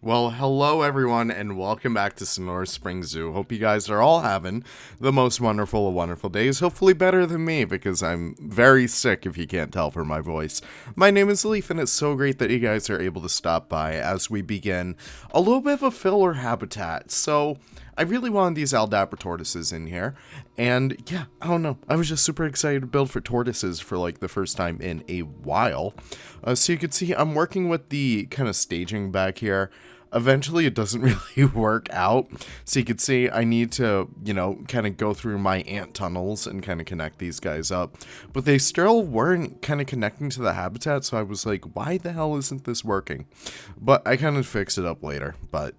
Well, hello everyone, and welcome back to Sonora Spring Zoo. Hope you guys are all having the most wonderful of wonderful days. Hopefully better than me, because I'm very sick if you can't tell from my voice. My name is Leaf, and it's so great that you guys are able to stop by as we begin a little bit of a filler habitat. So, I really wanted these Aldabra tortoises in here, and yeah, I don't know. I was just super excited to build for tortoises for like the first time in a while. So you can see I'm working with the kind of staging back here. Eventually it doesn't really work out, so you can see I need to, kind of go through my ant tunnels and kind of connect these guys up, but they still weren't kind of connecting to the habitat, so I was like, why the hell isn't this working? But I kind of fixed it up later, but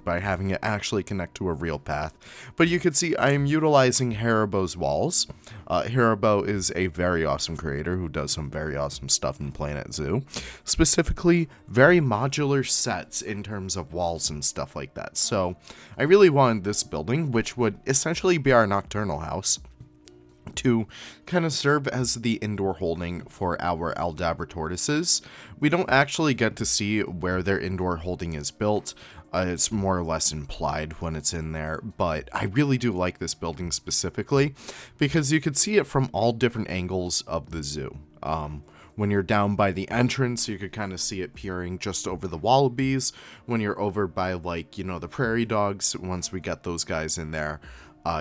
by having it actually connect to a real path. But you can see I am utilizing Haribo's walls. Haribo is a very awesome creator who does some very awesome stuff in Planet Zoo, specifically very modular sets in terms of walls and stuff like that. So I really wanted this building, which would essentially be our nocturnal house, to kind of serve as the indoor holding for our Aldabra tortoises. We don't actually get to see where their indoor holding is built. It's more or less implied when it's in there, but I really do like this building specifically because you could see it from all different angles of the zoo. When you're down by the entrance, you could kind of see it peering just over the wallabies. When you're over by, the prairie dogs, once we get those guys in there,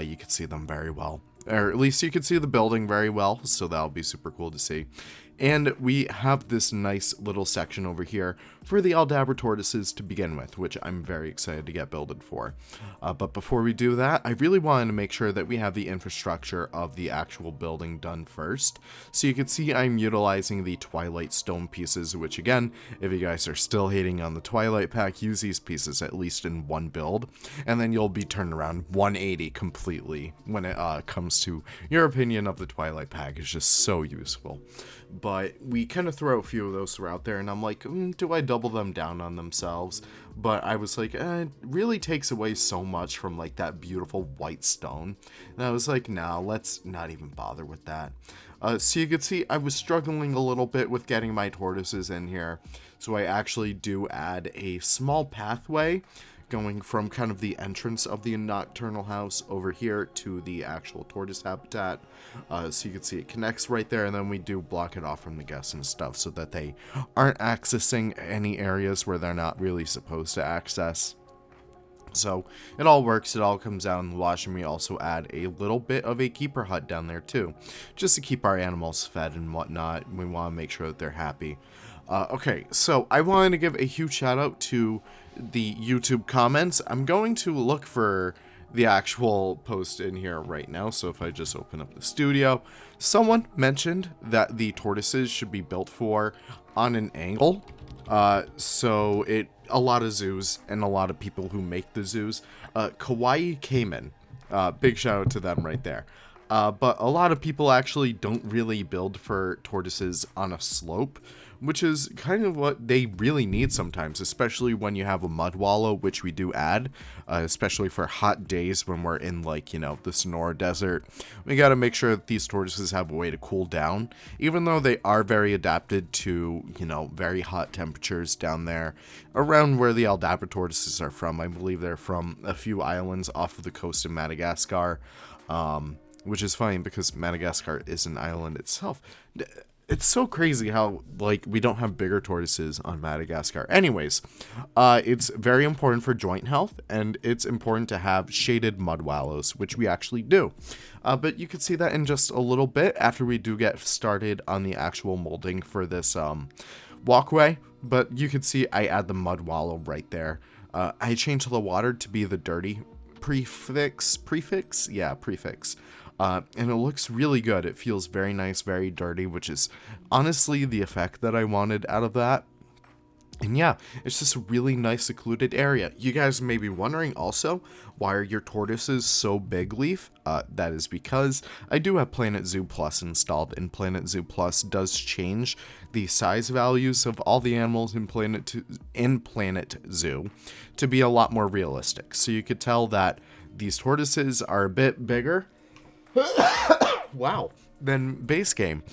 you could see them very well. Or at least you could see the building very well, so that'll be super cool to see. And we have this nice little section over here for the Aldabra tortoises to begin with, which I'm very excited to get builded for. But before we do that, I really wanted to make sure that we have the infrastructure of the actual building done first. So you can see I'm utilizing the Twilight Stone pieces, which again, if you guys are still hating on the Twilight pack, use these pieces at least in one build, and then you'll be turned around 180 completely when it comes to your opinion of the Twilight pack. Is just so useful. But we kind of throw a few of those throughout there, and I'm like, do I double them down on themselves? But I was like, it really takes away so much from like that beautiful white stone. And I was like, no, let's not even bother with that. So you can see I was struggling a little bit with getting my tortoises in here. So I actually do add a small pathway going from kind of the entrance of the nocturnal house over here to the actual tortoise habitat. So you can see it connects right there, and then we do block it off from the guests and stuff so that they aren't accessing any areas where they're not really supposed to access. So it all works, it all comes out in the wash, and we also add a little bit of a keeper hut down there too, just to keep our animals fed and whatnot. We want to make sure that they're happy. Okay, so I wanted to give a huge shout out to the YouTube comments. I'm going to look for the actual post in here right now, so if I just open up the studio, someone mentioned that the tortoises should be built for on an angle. So a lot of zoos and a lot of people who make the zoos, Kawaii Cayman, big shout out to them right there. But a lot of people actually don't really build for tortoises on a slope, which is kind of what they really need sometimes, especially when you have a MudWallow, which we do add, especially for hot days when we're in, the Sonora desert. We got to make sure that these tortoises have a way to cool down, even though they are very adapted to, very hot temperatures down there around where the Aldabra tortoises are from. I believe they're from a few islands off of the coast of Madagascar, which is funny because Madagascar is an island itself. It's so crazy how, we don't have bigger tortoises on Madagascar. Anyways, it's very important for joint health, and it's important to have shaded MudWallows, which we actually do. But you can see that in just a little bit after we do get started on the actual molding for this walkway. But you can see I add the MudWallow right there. I change the water to be the dirty prefix. And it looks really good. It feels very nice, very dirty, which is honestly the effect that I wanted out of that. And yeah, it's just a really nice secluded area. You guys may be wondering also, why are your tortoises so big, Leaf? That is because I do have Planet Zoo Plus installed, and Planet Zoo Plus does change the size values of all the animals in Planet Zoo to be a lot more realistic. So you could tell that these tortoises are a bit bigger. Wow. then base game.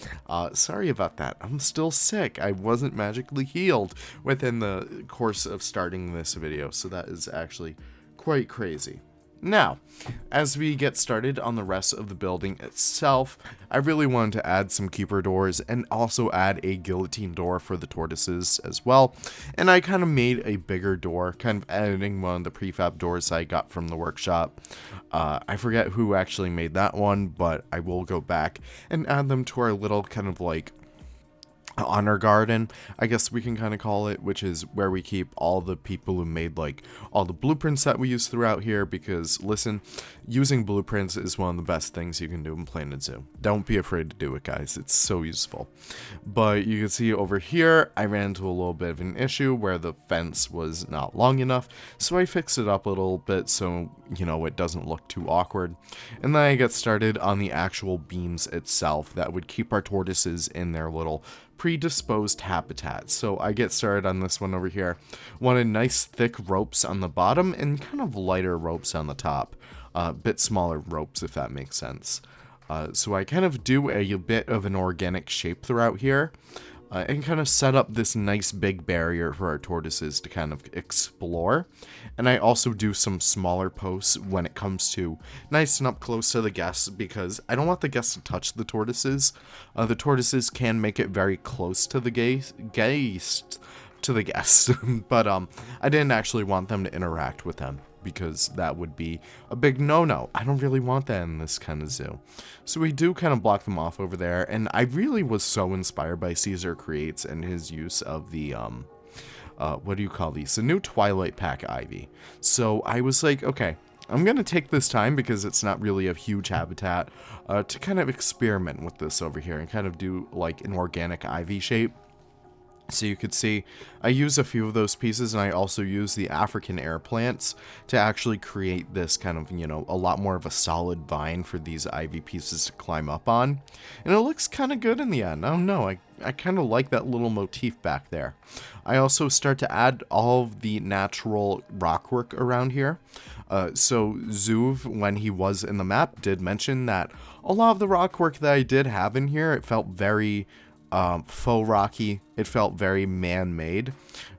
Sorry about that. I'm still sick. I wasn't magically healed within the course of starting this video, so that is actually quite crazy. Now, as we get started on the rest of the building itself, I really wanted to add some keeper doors and also add a guillotine door for the tortoises as well. And I kind of made a bigger door, kind of editing one of the prefab doors I got from the workshop. I forget who actually made that one, but I will go back and add them to our little kind of like honor garden, I guess we can kind of call it, which is where we keep all the people who made like all the blueprints that we use throughout here, because listen, using blueprints is one of the best things you can do in Planet Zoo. Don't be afraid to do it, guys. It's so useful. But you can see over here, I ran into a little bit of an issue where the fence was not long enough, so I fixed it up a little bit so, you know, it doesn't look too awkward. And then I get started on the actual beams itself that would keep our tortoises in their little predisposed habitat. So I get started on this one over here. Wanted nice thick ropes on the bottom and kind of lighter ropes on the top. Bit smaller ropes, if that makes sense. So I kind of do a bit of an organic shape throughout here. And kind of set up this nice big barrier for our tortoises to kind of explore. And I also do some smaller posts when it comes to nice and up close to the guests, because I don't want the guests to touch the tortoises. The tortoises can make it very close to the guests, but I didn't actually want them to interact with them, because that would be a big no-no. I don't really want that in this kind of zoo. So we do kind of block them off over there, and I really was so inspired by Caesar Creates and his use of the, what do you call these? The new Twilight Pack Ivy. So I was like, okay, I'm going to take this time, because it's not really a huge habitat, to kind of experiment with this over here and kind of do like an organic ivy shape. So you could see I use a few of those pieces, and I also use the African air plants to actually create this kind of, you know, a lot more of a solid vine for these ivy pieces to climb up on. And it looks kind of good in the end. I don't know, I kind of like that little motif back there. I also start to add all of the natural rock work around here. So Zuv, when he was in the map, did mention that a lot of the rock work that I did have in here, it felt very faux rocky. It felt very man-made,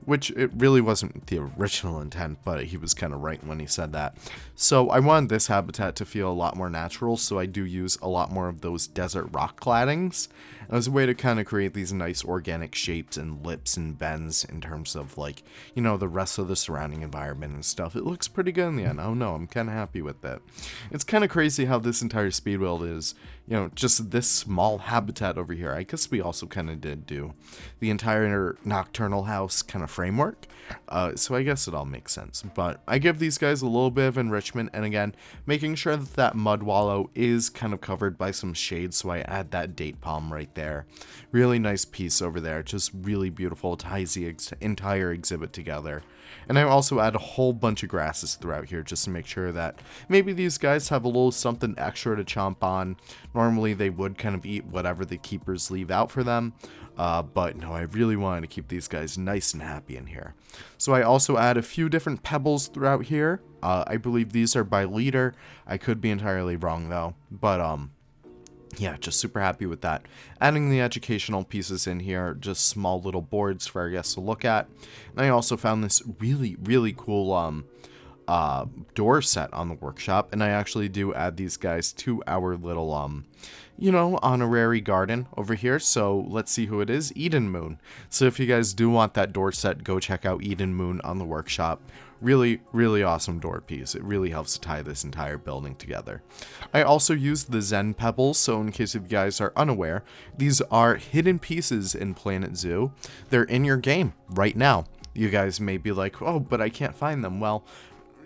which it really wasn't the original intent, but he was kind of right when he said that. So I wanted this habitat to feel a lot more natural, so I do use a lot more of those desert rock claddings as a way to kind of create these nice organic shapes and lips and bends in terms of, like, you know, the rest of the surrounding environment and stuff. It looks pretty good in the end. I don't know, I'm kind of happy with it. It's kind of crazy how this entire Speedbuild is, you know, just this small habitat over here. I guess we also kind of did do the entire nocturnal house kind of framework, so I guess it all makes sense. But I give these guys a little bit of enrichment, and again, making sure that that mud wallow is kind of covered by some shade, so I add that date palm right there. Really nice piece over there, just really beautiful, ties the entire exhibit together. And I also add a whole bunch of grasses throughout here just to make sure that maybe these guys have a little something extra to chomp on. Normally they would kind of eat whatever the keepers leave out for them, but no, I really wanted to keep these guys nice and happy in here. So I also add a few different pebbles throughout here. I believe these are by leader. I could be entirely wrong though, but yeah, just super happy with that. Adding the educational pieces in here, just small little boards for our guests to look at. And I also found this really, really cool door set on the workshop, and I actually do add these guys to our little you know, honorary garden over here. So let's see who it is. Eden Moon. So if you guys do want that door set, go check out Eden Moon on the workshop. Really, really awesome door piece. It really helps to tie this entire building together. I also used the Zen Pebbles, so in case if you guys are unaware, these are hidden pieces in Planet Zoo. They're in your game right now. You guys may be like, oh, but I can't find them. Well,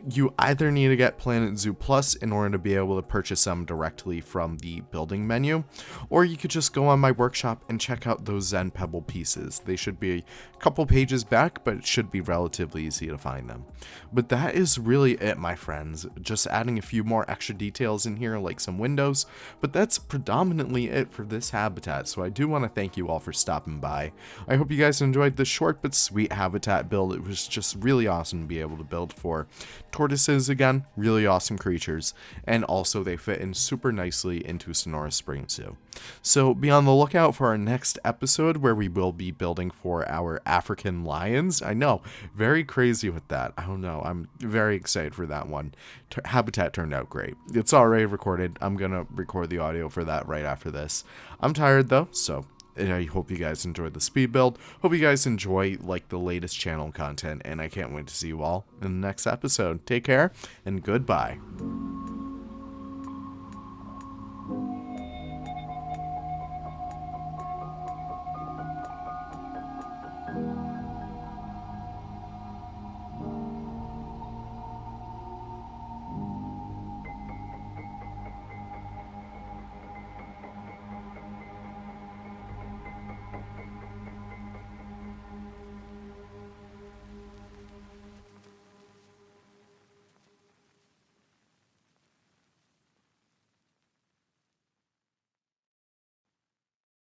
you either need to get Planet Zoo Plus in order to be able to purchase them directly from the building menu, or you could just go on my workshop and check out those Zen Pebble pieces. They should be a couple pages back, but it should be relatively easy to find them. But that is really it, my friends. Just adding a few more extra details in here, like some windows, but that's predominantly it for this habitat, so I do want to thank you all for stopping by. I hope you guys enjoyed this short but sweet habitat build. It was just really awesome to be able to build for Tortoises, again, really awesome creatures, and also they fit in super nicely into Sonora Springs Zoo. So be on the lookout for our next episode where we will be building for our African lions. I know, very crazy with that. I don't know, I'm very excited for that one. Habitat turned out great. It's already recorded. I'm gonna record the audio for that right after this. I'm tired though, so I hope you guys enjoyed the speed build. Hope you guys enjoy like the latest channel content, and I can't wait to see you all in the next episode. Take care and goodbye.